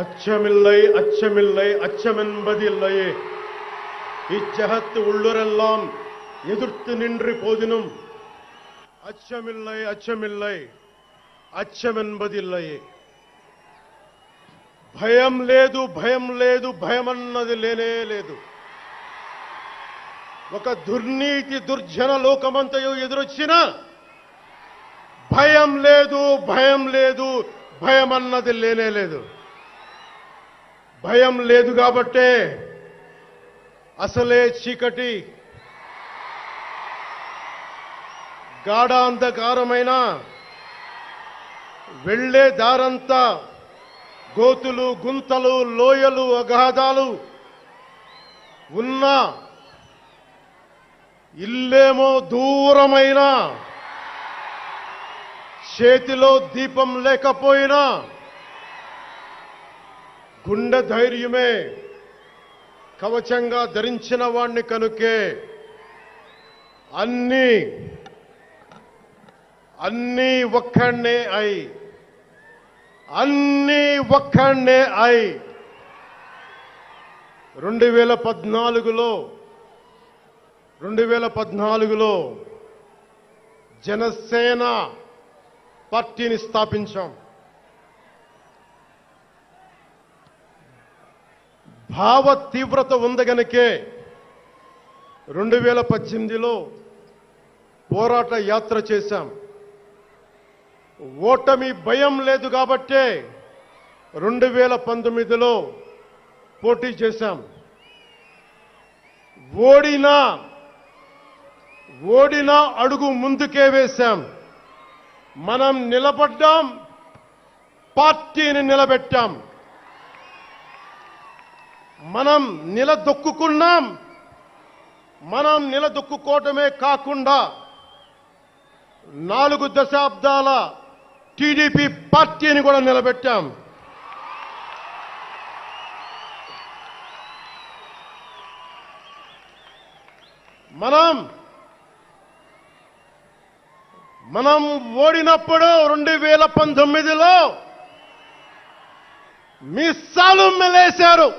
அச்சமில்லை அச்சமில்லை அச்சமென்பதில்லையே இச்சகத்து உள்ளுரெல்லாம் எதிர்த்து நின்று போதினும் அச்சமில்லை அச்சமில்லை అచ్చమెన్బదిల్లయే భయం లేదు భయమన్నది లేనే లేదు. ఒక దుర్నీతి దుర్జన లోకమంతయు ఎదురొచ్చినా భయం లేదు భయమన్నది లేనే లేదు. భయం లేదు కాబట్టే అసలే చీకటి గాఢాంధకారమైన వెళ్లే దారంతా గోతులు గుంతలు లోయలు అగాధాలు ఉన్నా ఇల్లేమో దూరమైన చేతిలో దీపం లేకపోయినా గుండె ధైర్యమే కవచంగా ధరించిన వాణ్ణి కనుకే అన్నీ ఒక్కడే అయి 2014లో జనసేన పార్టీని స్థాపించాం. భావ తీవ్రత ఉంది గనుకే 2018లో పోరాట యాత్ర చేశాం. ఓటమి భయం లేదు కాబట్టే 2019లో పోటీ చేశాం. ఓడినా అడుగు ముందుకే వేశాం. మనం నిలబడ్డాం, పార్టీని నిలబెట్టాం. మనం నిలదొక్కుకున్నాం. మనం నిలదొక్కుకోవటమే కాకుండా 4 దశాబ్దాల టీడీపీ పార్టీని కూడా నిలబెట్టాం. మనం ఓడినప్పుడు 2019లో మీసాలు మెలేశారు,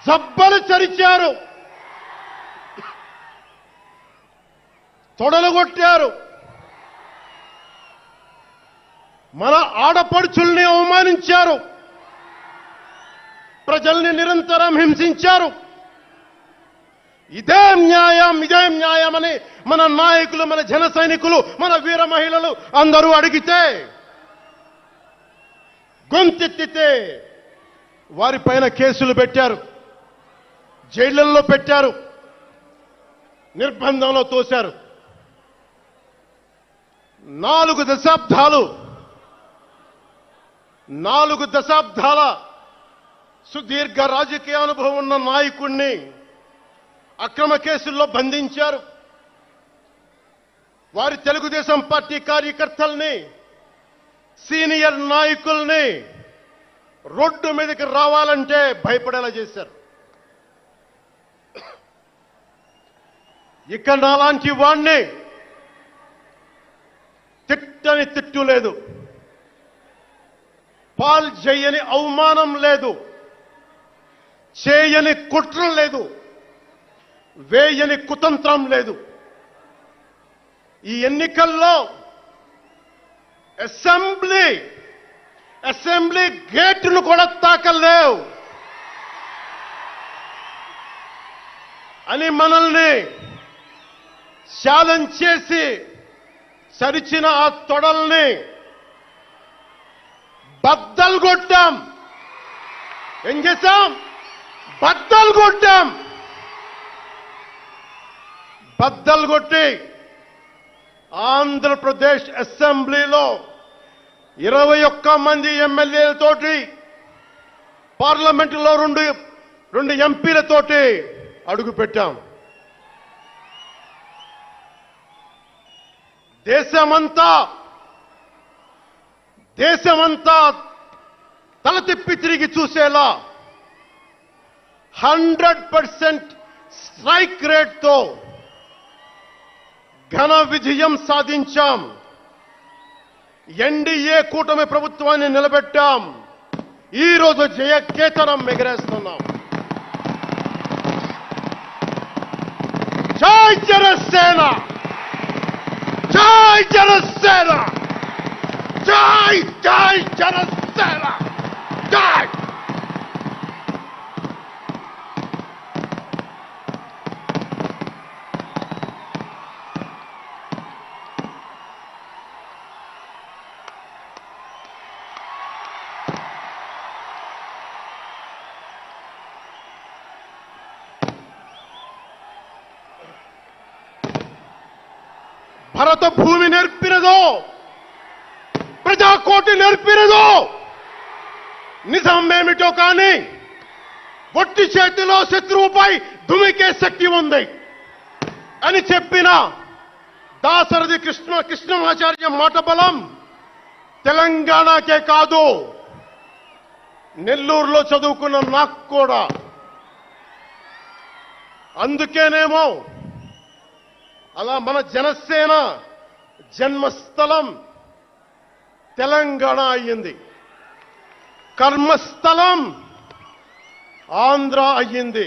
జబ్బలు చరిచారు, తొడలు కొట్టారు, మన ఆడపడుచుల్ని అవమానించారు, ప్రజల్ని నిరంతరం హింసించారు. ఇదే న్యాయం అని మన నాయకులు, మన జన సైనికులు, మన వీర మహిళలు అందరూ అడిగితే, గొంతెత్తితే వారిపైన కేసులు పెట్టారు, జైళ్లలో పెట్టారు, నిర్బంధంలో తోశారు. 4 దశాబ్దాల సుదీర్ఘ రాజకీయ అనుభవం ఉన్న నాయకుణ్ణి అక్రమ కేసుల్లో బంధించారు. వారి తెలుగుదేశం పార్టీ కార్యకర్తల్ని, సీనియర్ నాయకుల్ని రోడ్డు మీదకి రావాలంటే భయపడేలా చేశారు. ఇక నాలాంటి వాణ్ణి తిట్టని తిట్టు లేదు, పాల్ చేయని అవమానం లేదు, చేయని కుట్ర లేదు, వేయని కుతంత్రం లేదు. ఈ ఎన్నికల్లో అసెంబ్లీ గేటును కూడా తాకలేవు అని మనల్ని ఛాలెంజ్ చేసి సరిచిన ఆ తొడల్ని బద్దలు కొట్టాం. ఏం చేశాం? బద్దలు కొట్టాం. బద్దలు కొట్టి ఆంధ్రప్రదేశ్ అసెంబ్లీలో 21 మంది ఎమ్మెల్యేలతోటి, పార్లమెంటులో 2 ఎంపీలతోటి అడుగు పెట్టాం. దేశమంతా తల తిప్పి తిరిగి చూసేలా 100% స్ట్రైక్ రేట్తో ఘన విజయం సాధించాం. ఎన్డీఏ కూటమి ప్రభుత్వాన్ని నిలబెట్టాం. ఈ రోజు జయకేతనం ఎగరేస్తున్నాం. జై జనసేన, జై జనసేన, జై జై జనసేన, జై. భరత భూమి నేర్పినదో, ప్రజాకోటి నేర్పినదో, నిజమేమిటో కానీ ఒట్టి చేతిలో శత్రువుపై దుమికే శక్తి ఉంది అని చెప్పిన దాశరథి కృష్ణమాచార్య మాట బలం తెలంగాణకే కాదు, నెల్లూరులో చదువుకున్న నాకు కూడా. అందుకేనేమో అలా మన జనసేన జన్మస్థలం తెలంగాణ అయ్యింది, కర్మస్థలం ఆంధ్ర అయ్యింది.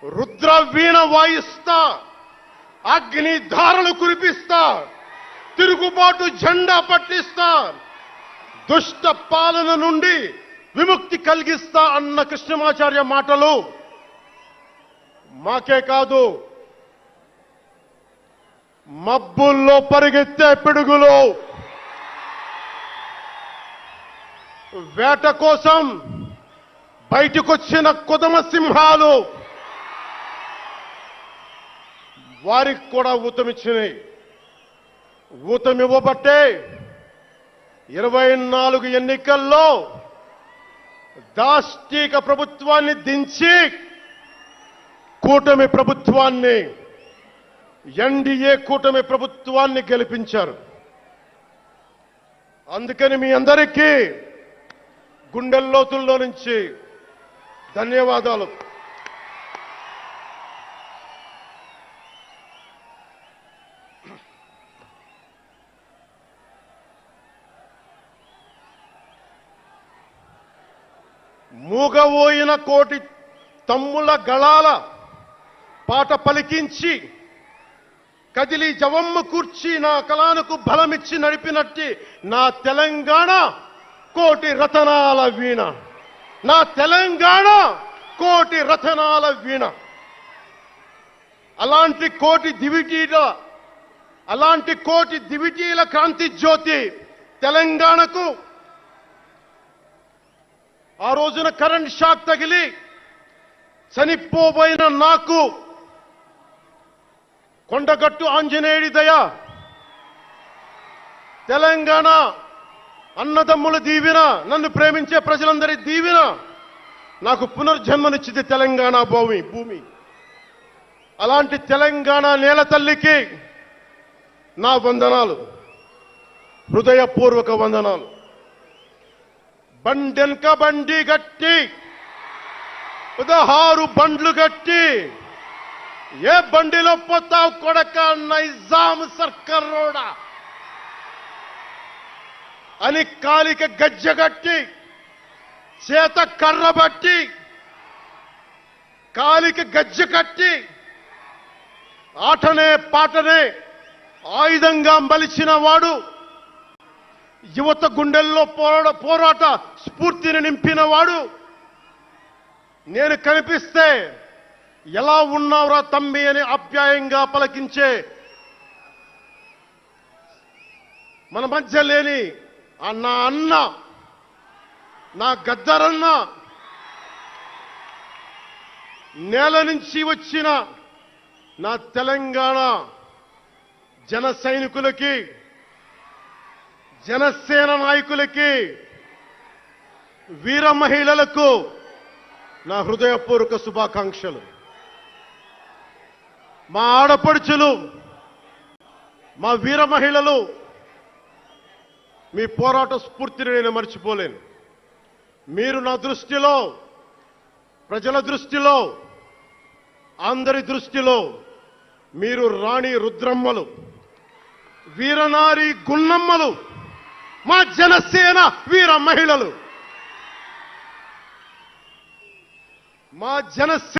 రుద్ర వీణ వాయిస్తా, అగ్ని ధారలు కురిపిస్తా, తిరుగుబాటు జెండా పట్టిస్తా, దుష్ట పాలన నుండి విముక్తి కలిగిస్తా అన్న కృష్ణమాచార్య మాటలు మాకే కాదు, మబ్బుల్లో పరిగెత్తే పిడుగులు, వేట కోసం బయటకొచ్చిన కొదమ సింహాలు వారికి కూడా ఊతమిచ్చినాయి. ఊతమివ్వబట్టే 24 ఎన్నికల్లో దాష్టీక ప్రభుత్వాన్ని దించి కూటమి ప్రభుత్వాన్ని, ఎన్డీఏ కూటమి ప్రభుత్వాన్ని గెలిపించారు. అందుకని మీ అందరికీ గుండెల్లోతుల్లో నుంచి ధన్యవాదాలు. మూగబోయిన కోటి తమ్ముల గళాల పాట పలికించి కదిలి జవమ్మ కూర్చి నా కళానికి బలమిచ్చి నడిపినట్టి నా తెలంగాణ కోటి రతనాల వీణ, నా తెలంగాణ కోటి రతనాల వీణ. అలాంటి కోటి దివిటీల క్రాంతి జ్యోతి తెలంగాణకు ఆ రోజున కరెంట్ షాక్ తగిలి చనిపోబోయిన నాకు కొండగట్టు ఆంజనేయుడి దయ, తెలంగాణ అన్నదమ్ముల దీవెన, నన్ను ప్రేమించే ప్రజలందరి దీవెన నాకు పునర్జన్మనిచ్చింది తెలంగాణ భూమి. అలాంటి తెలంగాణ నేల తల్లికి నా వందనాలు, హృదయపూర్వక వందనాలు. బండెనక బండి గట్టి 16 బండ్లు గట్టి, ఏ బండిలో పోతావు కొడక నైజాం సర్కార్ రోడా అని కాలిక గజ్జగట్టి, చేత కర్ర బట్టి కాలిక గజ్జ కట్టి, ఆటనే పాటనే ఆయుధంగా మలిచిన వాడు, యువత గుండెల్లో పోరాట స్ఫూర్తిని నింపిన వాడు, నేను కనిపిస్తే ఎలా ఉన్నావురా తమ్మి అని ఆప్యాయంగా పలకించే మన మధ్య లేని నా అన్న, నా గద్దరన్న, నేల నుంచి వచ్చిన నా తెలంగాణ జన సైనికులకి, జనసేన నాయకులకి, వీర మహిళలకు నా హృదయపూర్వక శుభాకాంక్షలు. మా ఆడపడుచులు, మా వీర మహిళలు, మీ పోరాట స్ఫూర్తిని నేను మర్చిపోలేను. మీరు నా దృష్టిలో, ప్రజల దృష్టిలో, అందరి దృష్టిలో మీరు రాణి రుద్రమ్మలు. వీరనారి గున్నమ్మలు, మా జనసేన వీర మహిళలు, మా జనసేన